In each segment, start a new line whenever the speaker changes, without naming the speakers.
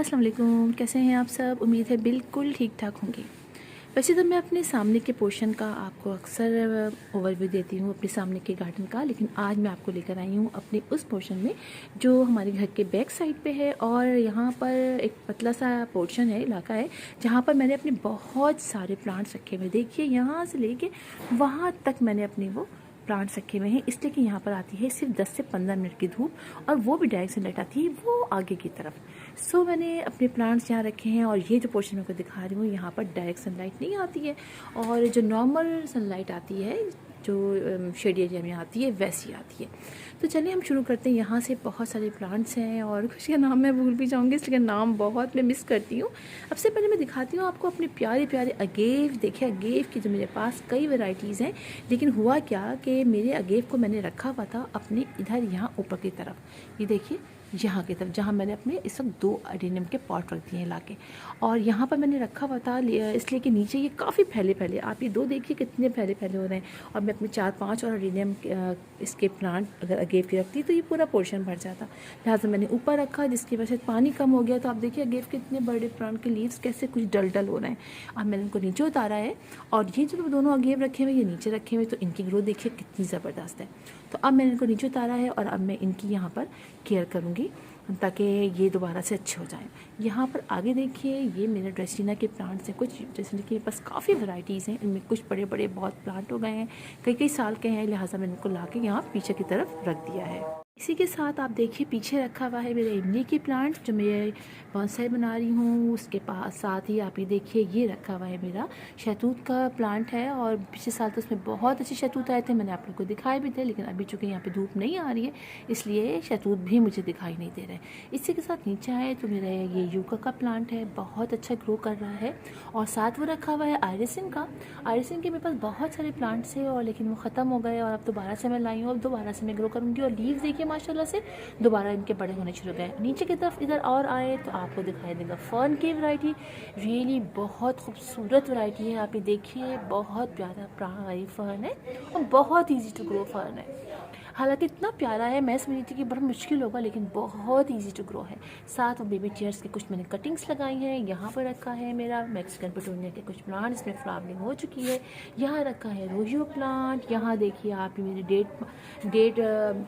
अस्सलाम वालेकुम, कैसे हैं आप सब। उम्मीद है बिल्कुल ठीक ठाक होंगे। वैसे तो मैं अपने सामने के पोर्शन का आपको अक्सर ओवरव्यू देती हूँ अपने सामने के गार्डन का, लेकिन आज मैं आपको लेकर आई हूँ अपने उस पोर्शन में जो हमारे घर के बैक साइड पे है। और यहाँ पर एक पतला सा पोर्शन है, इलाका है, जहाँ पर मैंने अपने बहुत सारे प्लांट्स रखे हुए। देखिए यहाँ से लेके वहाँ तक मैंने अपने वो प्लांट्स रखे हुए हैं, इसलिए कि यहाँ पर आती है सिर्फ 10 से 15 मिनट की धूप, और वो भी डायरेक्ट सनलाइट आती है वो आगे की तरफ। सो मैंने अपने प्लांट्स यहाँ रखे हैं, और ये जो पोर्शन मैं आपको दिखा रही हूँ यहाँ पर डायरेक्ट सनलाइट नहीं आती है, और जो नॉर्मल सनलाइट आती है जो शेड एरिया में आती है वैसी आती है। तो चलिए हम शुरू करते हैं। यहाँ से बहुत सारे प्लांट्स हैं और कुछ का नाम मैं भूल भी जाऊँगी, इसलिए नाम बहुत मैं मिस करती हूँ। अब से पहले मैं दिखाती हूँ आपको अपने प्यारे प्यारे अगेव। देखिए अगेव की जो मेरे पास कई वैरायटीज़ हैं, लेकिन हुआ क्या कि मेरे अगेव को मैंने रखा हुआ था अपने इधर यहाँ ऊपर की तरफ। ये देखिए यहाँ की तरफ, जहाँ मैंने अपने इस वक्त 2 अडेनियम के पॉट रख दिए हैं लाके, और यहाँ पर मैंने रखा हुआ था इसलिए कि नीचे ये काफ़ी फैले फैले, आप ये 2 देखिए कितने फैले फैले हो रहे हैं। और मैं अपने 4-5 और अडेनियम इसके प्लांट अगर अगेव की रखती तो ये पूरा पोर्शन भर जाता, लिहाजा मैंने ऊपर रखा, जिसकी वजह से पानी कम हो गया। तो आप देखिए अगेव के इतने बड़े प्लांट के लीव्स कैसे कुछ डल डल हो रहे हैं। अब मैंने इनको नीचे उतारा है, और ये जो दोनों अगेव रखे हुए ये नीचे रखे हुए, तो इनकी ग्रोथ देखिए कितनी ज़बरदस्त है। तो अब मैंने इनको नीचे उतारा है, और अब मैं इनकी यहाँ पर केयर करूँगी ताकि ये दोबारा से अच्छे हो जाएं। यहाँ पर आगे देखिए ये मेरे ड्रेसिना के प्लांट्स हैं। कुछ ड्रेसिना के पास काफ़ी वैरायटीज़ हैं, इनमें कुछ बड़े बड़े बहुत प्लांट हो गए हैं, कई कई साल के हैं, लिहाजा मैंने इनको ला के यहाँ पीछे की तरफ रख दिया है। इसी के साथ आप देखिए पीछे रखा हुआ है मेरे इमली के प्लांट जो मैं बॉन्साई बना रही हूँ। उसके पास साथ ही आप ये देखिए ये रखा हुआ है मेरा शहतूत का प्लांट है, और पिछले साल तो उसमें बहुत अच्छे शहतूत आए थे, मैंने आप लोग को दिखाए भी थे, लेकिन अभी चूँकि यहाँ पे धूप नहीं आ रही है इसलिए शहतूत भी मुझे दिखाई नहीं दे रहे। इसी के साथ नीचे आए तो मेरा ये यूका का प्लांट है, बहुत अच्छा ग्रो कर रहा है, और साथ वो रखा हुआ है आयरिसिन का। आयरिसिन के मेरे पास बहुत सारे प्लांट्स हैं, और लेकिन वो ख़त्म हो गए, और अब दोबारा से मैं लाई हूँ, अब दोबारा से मैं ग्रो करूँगी। और लीव्स देखिए माशाल्लाह से दोबारा इनके बड़े होने शुरू हो गए। नीचे की तरफ इधर और आए तो आपको दिखाई देगा फर्न की वैरायटी, रियली बहुत खूबसूरत वैरायटी है। आप ये देखिए बहुत प्यारा फर्न है, और बहुत ईजी टू ग्रो फर्न है। हालांकि इतना प्यारा है, मैं समझी थी कि बड़ा मुश्किल होगा, लेकिन बहुत इजी टू ग्रो है। साथ में बेबी चेयर्स के कुछ मैंने कटिंग्स लगाई हैं। यहाँ पर रखा है मेरा मैक्सिकन पेटूनिया के कुछ प्लांट, इसमें फ्लावरिंग हो चुकी है। यहाँ रखा है रोहियो प्लांट। यहाँ देखिए आप मेरी डेट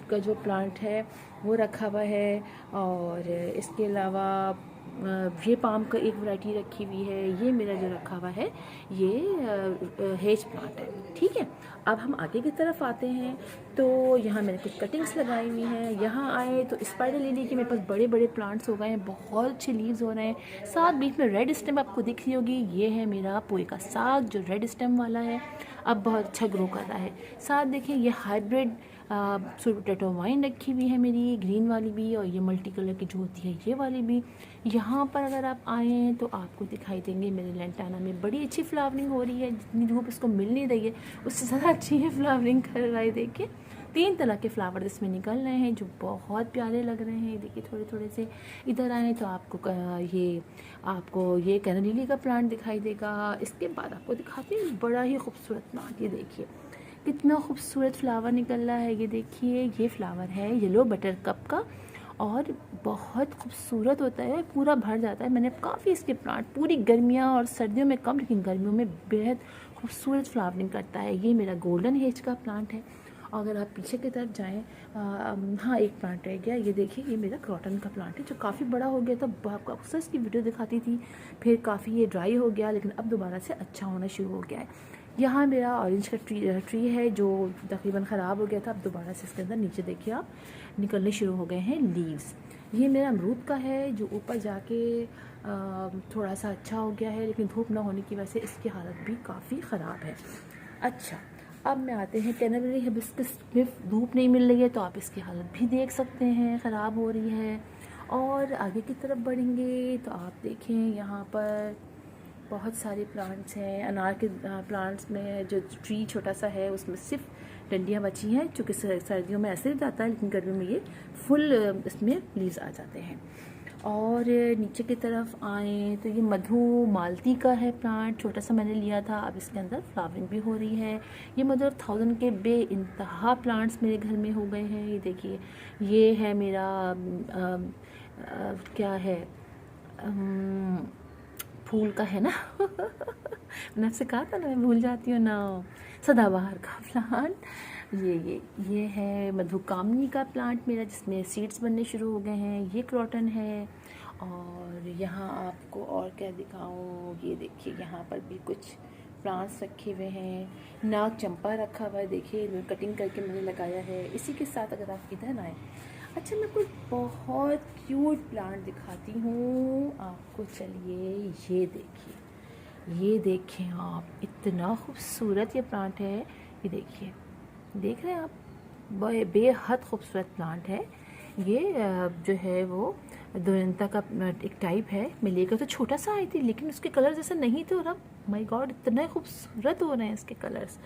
का जो प्लांट है वो रखा हुआ है, और इसके अलावा ये पाम का एक वैरायटी रखी हुई है। ये मेरा जो रखा हुआ है ये हेज प्लांट है। ठीक है, अब हम आगे की तरफ आते हैं तो यहाँ मैंने कुछ कटिंग्स लगाई हुई हैं। यहाँ आए तो स्पाइडर लिली के मेरे पास बड़े बड़े प्लांट्स हो गए हैं, बहुत अच्छे लीव्स हो रहे हैं। साथ बीच में रेड स्टेम आपको दिख रही होगी, ये है मेरा पोए का साग जो रेड स्टेम वाला है, अब बहुत अच्छा ग्रो कर रहा है। साथ देखिए ये हाइब्रिड स्वीट पोटैटो वाइन रखी हुई है मेरी, ग्रीन वाली भी, और ये मल्टी कलर की जो होती है ये वाली भी। यहाँ पर अगर आप आएँ तो आपको दिखाई देंगे मेरे लेंटाना में बड़ी अच्छी फ्लावरिंग हो रही है, जितनी धूप इसको मिल नहीं रही है उससे ज़्यादा अच्छी है फ्लावरिंग कर रहा है। देखिए 3 तरह के फ्लावर इसमें निकल रहे हैं जो बहुत प्यारे लग रहे हैं। देखिए थोड़े थोड़े से इधर आए तो आपको ये कैनलिली का प्लांट दिखाई देगा। इसके बाद आपको दिखाती हूँ बड़ा ही खूबसूरत प्लांट, ये देखिए कितना खूबसूरत फ्लावर निकल रहा है। ये देखिए ये फ्लावर है येलो बटर कप का, और बहुत खूबसूरत होता है, पूरा भर जाता है। मैंने काफ़ी इसके प्लांट पूरी गर्मियाँ और सर्दियों में कम, लेकिन गर्मियों में बेहद खूबसूरत फ्लावरिंग करता है। ये मेरा गोल्डन हेज का प्लांट है। अगर आप पीछे की तरफ जाएँ, हाँ एक प्लांट रह गया, ये देखिए ये मेरा क्रॉटन का प्लांट है जो काफ़ी बड़ा हो गया था। आपको अक्सर इसकी वीडियो दिखाती थी, फिर काफ़ी ये ड्राई हो गया, लेकिन अब दोबारा से अच्छा होना शुरू हो गया है। यहाँ मेरा ऑरेंज का ट्री है जो तकरीबन ख़राब हो गया था, अब दोबारा से इसके अंदर नीचे देखिए आप निकलने शुरू हो गए हैं लीव्स। ये मेरा अमरूद का है जो ऊपर जाके थोड़ा सा अच्छा हो गया है, लेकिन धूप ना होने की वजह से इसकी हालत भी काफ़ी ख़राब है। अच्छा, अब मैं आते हैं कैनबेरी हिबिस्कस में धूप नहीं मिल रही है, तो आप इसकी हालत भी देख सकते हैं ख़राब हो रही है। और आगे की तरफ बढ़ेंगे तो आप देखें यहाँ पर बहुत सारे प्लांट्स हैं। अनार के प्लांट्स में जो ट्री छोटा सा है उसमें सिर्फ डंडियाँ बची हैं, चूँकि सर्दियों में ऐसे जाता है, लेकिन गर्मियों में ये फुल इसमें लीव्स आ जाते हैं। और नीचे की तरफ आएँ तो ये मधु मालती का है प्लांट, छोटा सा मैंने लिया था, अब इसके अंदर फ्लावरिंग भी हो रही है। ये मदर 1000 के बेइंतहा प्लांट्स मेरे घर में हो गए हैं। ये देखिए ये है मेरा क्या है फूल का है ना मैंने आपसे कहा था ना मैं भूल जाती हूँ ना, सदाबहार का प्लांट। ये है मधुकामनी का प्लांट मेरा, जिसमें सीड्स बनने शुरू हो गए हैं। ये क्रॉटन है। और यहाँ आपको और क्या दिखाऊँ, ये देखिए यहाँ पर भी कुछ प्लांट्स रखे हुए हैं। नाग चंपा रखा हुआ है, देखिए कटिंग करके मैंने लगाया है। इसी के साथ अगर आप इधर आए, अच्छा मैं कुछ बहुत क्यूट प्लांट दिखाती हूँ आपको, चलिए। ये देखें आप, इतना खूबसूरत ये प्लांट है। ये देखिए, देख रहे हैं आप, बेहद खूबसूरत प्लांट है ये। जो है वो दुरंता का एक टाइप है। मैं लेकर तो छोटा सा आई थी, लेकिन उसके कलर जैसे नहीं थे, और अब माय गॉड इतने खूबसूरत हो रहे हैं इसके कलर्स।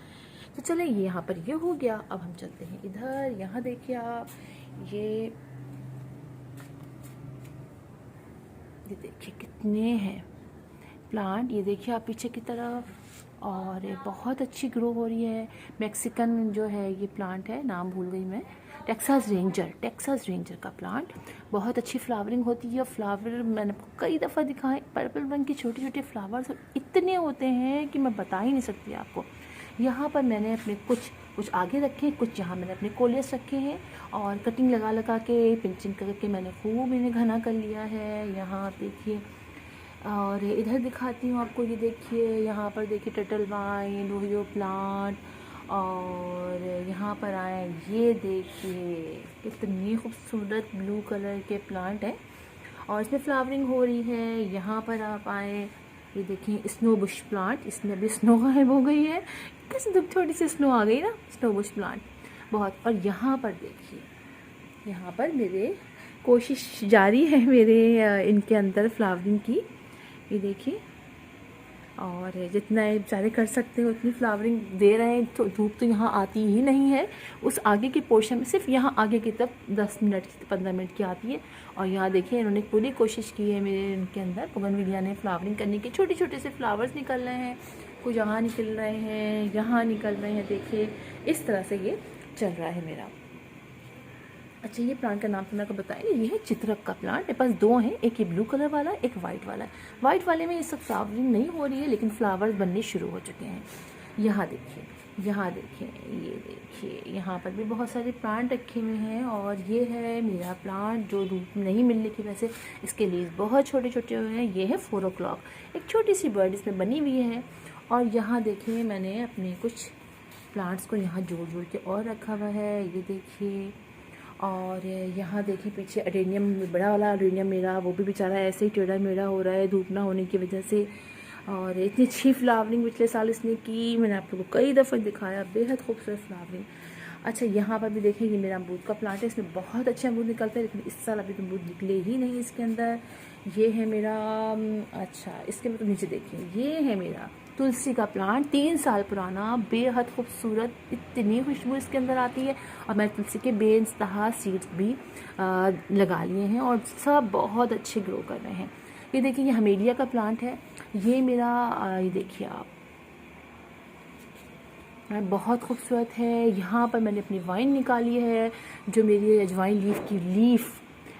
तो चले, ये यहाँ पर ये हो गया। अब हम चलते हैं इधर। यहाँ देखिए आप, ये देखिए कितने हैं प्लांट। ये देखिए आप पीछे की तरफ, और ये बहुत अच्छी ग्रो हो रही है। मैक्सिकन जो है ये प्लांट है, नाम भूल गई मैं, टेक्सास रेंजर का प्लांट। बहुत अच्छी फ्लावरिंग होती है। फ्लावर मैंने आपको कई दफ़ा दिखाए, पर्पल रंग के छोटे छोटे फ्लावर्स इतने होते हैं कि मैं बता ही नहीं सकती आपको। यहाँ पर मैंने अपने कुछ आगे रखे हैं, कुछ यहाँ मैंने अपने कोलियस रखे हैं, और कटिंग लगा के पिंचिंग करके मैंने खूब इन्हें घना कर लिया है। यहाँ देखिए, और इधर दिखाती हूँ आपको। ये देखिए यहाँ पर देखिए टर्टल वाइन, रोहियो प्लांट, और यहाँ पर आए, ये देखिए कितनी खूबसूरत ब्लू कलर के प्लांट हैं, और इसमें फ्लावरिंग हो रही है। यहाँ पर आप आए, ये देखिए स्नो बुश प्लांट, इसमें अभी स्नो गायब हो गई है, कैसे थोड़ी सी स्नो आ गई ना, स्नो बुश प्लांट बहुत। और यहाँ पर देखिए, यहाँ पर मेरे कोशिश जारी है मेरे इनके अंदर फ्लावरिंग की। ये देखिए, और जितना बेचारे कर सकते हैं उतनी फ्लावरिंग दे रहे हैं। तो धूप तो यहाँ आती ही नहीं है, उस आगे के पोर्शन में सिर्फ यहाँ आगे की तरफ 10 मिनट 15 मिनट की आती है। और यहाँ देखिए इन्होंने पूरी कोशिश की है मेरे इनके अंदर बोगनविलिया ने फ्लावरिंग करने की। छोटे छोटे से फ्लावर्स निकल रहे हैं, कुछ यहाँ निकल रहे हैं, यहाँ निकल रहे हैं, देखिए इस तरह से ये चल रहा है मेरा। अच्छा, ये प्लांट का नाम तो मैं आपको बताया। ये है चित्रक का प्लांट। मेरे पास दो हैं, एक ये ब्लू कलर वाला, एक वाइट वाला। वाइट वाले में ये सब फ्लावरिंग नहीं हो रही है, लेकिन फ्लावर्स बनने शुरू हो चुके हैं। यहाँ देखिए, ये देखिए यहाँ पर भी बहुत सारे प्लांट रखे हुए हैं। और ये है मेरा प्लांट जो धूप नहीं मिलने की वजह से इसके लीव्स बहुत छोटे छोटे हुए हैं। ये है 4 o'clock, एक छोटी सी बर्ड इसमें बनी हुई है। और यहाँ देखिए मैंने अपने कुछ प्लांट्स को यहाँ जोड़ के और रखा हुआ है, ये देखिए। और यहाँ देखिए पीछे अडेनियम, बड़ा वाला अडेनियम मेरा, वो भी बेचारा ऐसे ही टेढ़ा मेढ़ा हो रहा है धूप ना होने की वजह से। और इतनी अच्छी फ्लावरिंग पिछले साल इसने की, मैंने आप लोगों को कई दफ़ा दिखाया, बेहद खूबसूरत फ्लावरिंग। अच्छा, यहाँ पर भी देखें, ये मेरा अमरूद का प्लांट है, इसमें बहुत अच्छे अमरूद निकलते हैं, लेकिन इस साल अभी तो अमरूद निकले ही नहीं इसके अंदर। ये है मेरा, अच्छा इसके मतलब नीचे देखिए, ये है मेरा तुलसी का प्लांट, 3 साल पुराना, बेहद खूबसूरत, इतनी खुशबू इसके अंदर आती है। और मैं तुलसी के बेइंतहा सीड्स भी लगा लिए हैं, और सब बहुत अच्छे ग्रो कर रहे हैं। ये देखिए, ये हमेलिया का प्लांट है, ये मेरा ये देखिए आप, बहुत खूबसूरत है। यहाँ पर मैंने अपनी वाइन निकाली है, जो मेरी अजवाइन लीफ की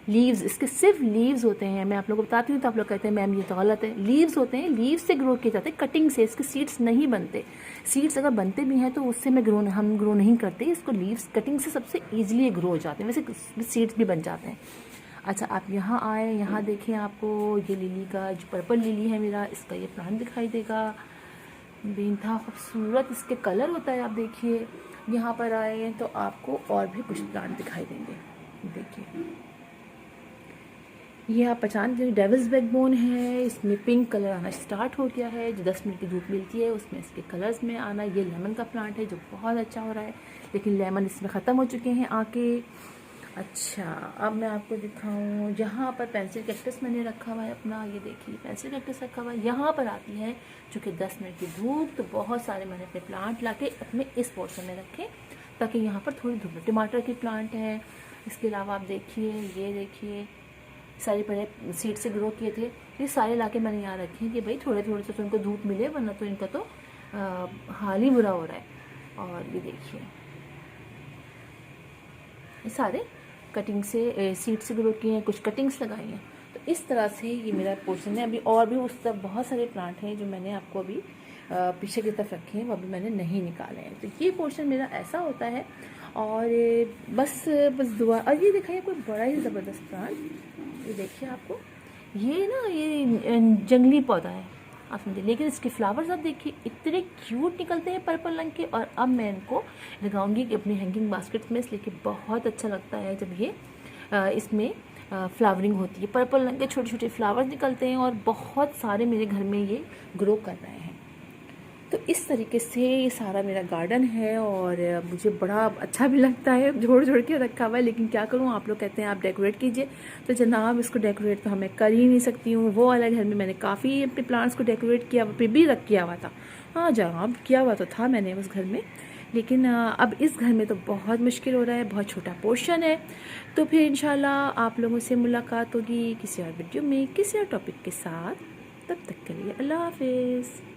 लीव्स, इसके सिर्फ लीव्स होते हैं। मैं आप लोगों को बताती हूँ तो आप लोग कहते हैं मैम ये तो गलत है। लीव्स होते हैं, लीव्स से ग्रो किए जाते हैं, कटिंग से। इसके सीड्स नहीं बनते। सीड्स अगर बनते भी हैं तो उससे हम ग्रो नहीं करते। इसको लीव्स कटिंग से सबसे ईजिली ग्रो हो जाते हैं, वैसे सीड्स भी बन जाते हैं। अच्छा, आप यहाँ आए, यहाँ देखिए आपको ये लिली का, जो पर्पल लिली है मेरा, इसका ये प्लांट दिखाई देगा। बेइंतहा खूबसूरत इसके कलर होता है। आप देखिए, यहाँ पर आए तो आपको और भी कुछ प्लांट दिखाई देंगे। देखिए, ये आप पहचान, जो डेविल्स बैकबोन है, इसमें पिंक कलर आना स्टार्ट हो गया है। जो 10 मिनट की धूप मिलती है उसमें इसके कलर्स में आना। ये लेमन का प्लांट है जो बहुत अच्छा हो रहा है, लेकिन लेमन इसमें ख़त्म हो चुके हैं आके। अच्छा, अब मैं आपको दिखाऊं, यहाँ पर पेंसिल कैक्टस मैंने रखा हुआ है अपना, ये देखिए पेंसिल कैक्टस रखा हुआ है। यहाँ पर आती है चूँकि 10 मिनट की धूप, तो बहुत सारे मैंने अपने प्लांट लाके अपने इस पोर्शन में रखे ताकि यहाँ पर थोड़ी धूप। टमाटर की प्लांट है, इसके अलावा आप देखिए, ये देखिए सारे पहले सीड से ग्रो किए थे, ये सारे लाके मैंने यहाँ रखे हैं कि भाई थोड़े थोड़े से तो उनको धूप मिले, वरना तो इनका तो हाल ही बुरा हो रहा है। और ये देखिए, ये सारे कटिंग से सीड से ग्रो किए हैं, कुछ कटिंग्स लगाई हैं। तो इस तरह से ये मेरा पोर्शन है। अभी और भी उस तरफ बहुत सारे प्लांट हैं जो मैंने आपको अभी पीछे की तरफ रखे हैं, वो अभी मैंने नहीं निकाले हैं। तो ये पोर्शन मेरा ऐसा होता है। और बस दुआ। और ये दिखाइए कोई बड़ा ही ज़बरदस्त प्लांट, ये देखिए आपको, ये ना ये जंगली पौधा है आप समझिए, लेकिन इसके फ्लावर्स आप देखिए इतने क्यूट निकलते हैं पर्पल रंग के। और अब मैं इनको लगाऊंगी कि अपनी हैंगिंग बास्केट्स में, इसलिए कि बहुत अच्छा लगता है जब ये इसमें फ्लावरिंग होती है। पर्पल रंग के छोटे छोटे फ्लावर्स निकलते हैं और बहुत सारे मेरे घर में ये ग्रो कर रहे हैं। तो इस तरीके से ये सारा मेरा गार्डन है और मुझे बड़ा अच्छा भी लगता है। जोड़ जोड़ के रखा हुआ है, लेकिन क्या करूँ, आप लोग कहते हैं आप डेकोरेट कीजिए, तो जनाब इसको डेकोरेट तो हमें कर ही नहीं सकती हूँ। वो वाला घर में मैंने काफ़ी अपने प्लांट्स को डेकोरेट किया, फिर भी रख किया हुआ था। हाँ जनाब किया हुआ तो था मैंने उस घर में, लेकिन अब इस घर में तो बहुत मुश्किल हो रहा है, बहुत छोटा पोर्शन है। तो फिर इंशाल्लाह आप लोगों से मुलाकात होगी किसी और वीडियो में किसी और टॉपिक के साथ। तब तक के लिए अल्लाह हाफिज़।